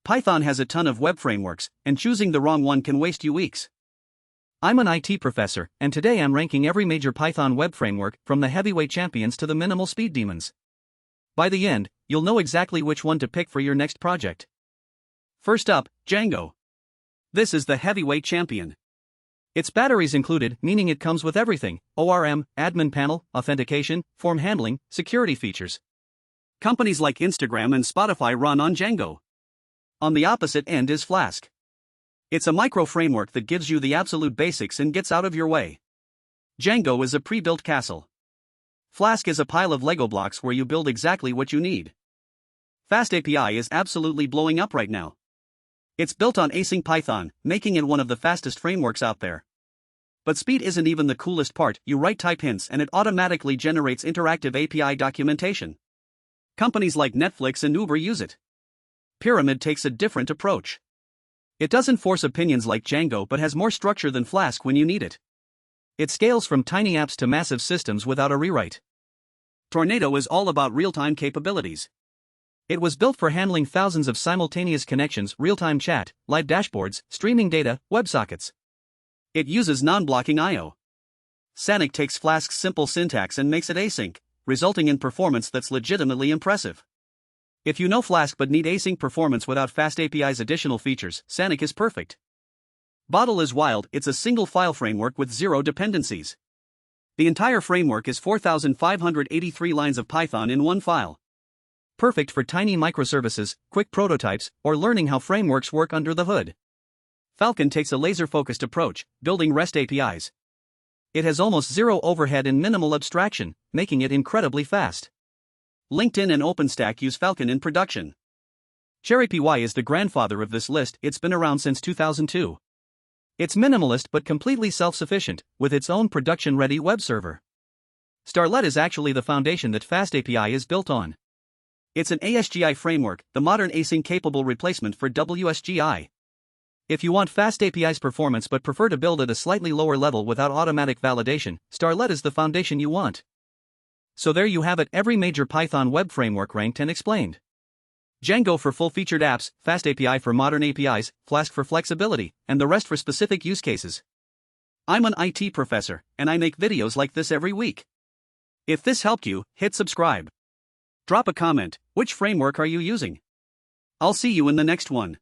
Python has a ton of web frameworks, and choosing the wrong one can waste you weeks. I'm an IT professor, and today I'm ranking every major Python web framework, from the heavyweight champions to the minimal speed demons. By the end, you'll know exactly which one to pick for your next project. First up, Django. This is the heavyweight champion. It's batteries included, meaning it comes with everything: ORM, admin panel, authentication, form handling, security features. Companies like Instagram and Spotify run on Django. On the opposite end is Flask. It's a micro-framework that gives you the absolute basics and gets out of your way. Django is a pre-built castle. Flask is a pile of Lego blocks where you build exactly what you need. FastAPI is absolutely blowing up right now. It's built on async Python, making it one of the fastest frameworks out there. But speed isn't even the coolest part. You write type hints and it automatically generates interactive API documentation. Companies like Netflix and Uber use it. Pyramid takes a different approach. It doesn't force opinions like Django but has more structure than Flask when you need it. It scales from tiny apps to massive systems without a rewrite. Tornado is all about real-time capabilities. It was built for handling thousands of simultaneous connections, real-time chat, live dashboards, streaming data, WebSockets. It uses non-blocking I/O. Sanic takes Flask's simple syntax and makes it async, resulting in performance that's legitimately impressive. If you know Flask but need async performance without FastAPI's additional features, Sanic is perfect. Bottle is wild. It's a single file framework with zero dependencies. The entire framework is 4,583 lines of Python in one file. Perfect for tiny microservices, quick prototypes, or learning how frameworks work under the hood. Falcon takes a laser-focused approach, building REST APIs. It has almost zero overhead and minimal abstraction, making it incredibly fast. LinkedIn and OpenStack use Falcon in production. CherryPy is the grandfather of this list. It's been around since 2002. It's minimalist but completely self-sufficient, with its own production-ready web server. Starlette is actually the foundation that FastAPI is built on. It's an ASGI framework, the modern async-capable replacement for WSGI. If you want FastAPI's performance but prefer to build at a slightly lower level without automatic validation, Starlette is the foundation you want. So there you have it, every major Python web framework ranked and explained. Django for full-featured apps, FastAPI for modern APIs, Flask for flexibility, and the rest for specific use cases. I'm an IT professor, and I make videos like this every week. If this helped you, hit subscribe. Drop a comment. Which framework are you using? I'll see you in the next one.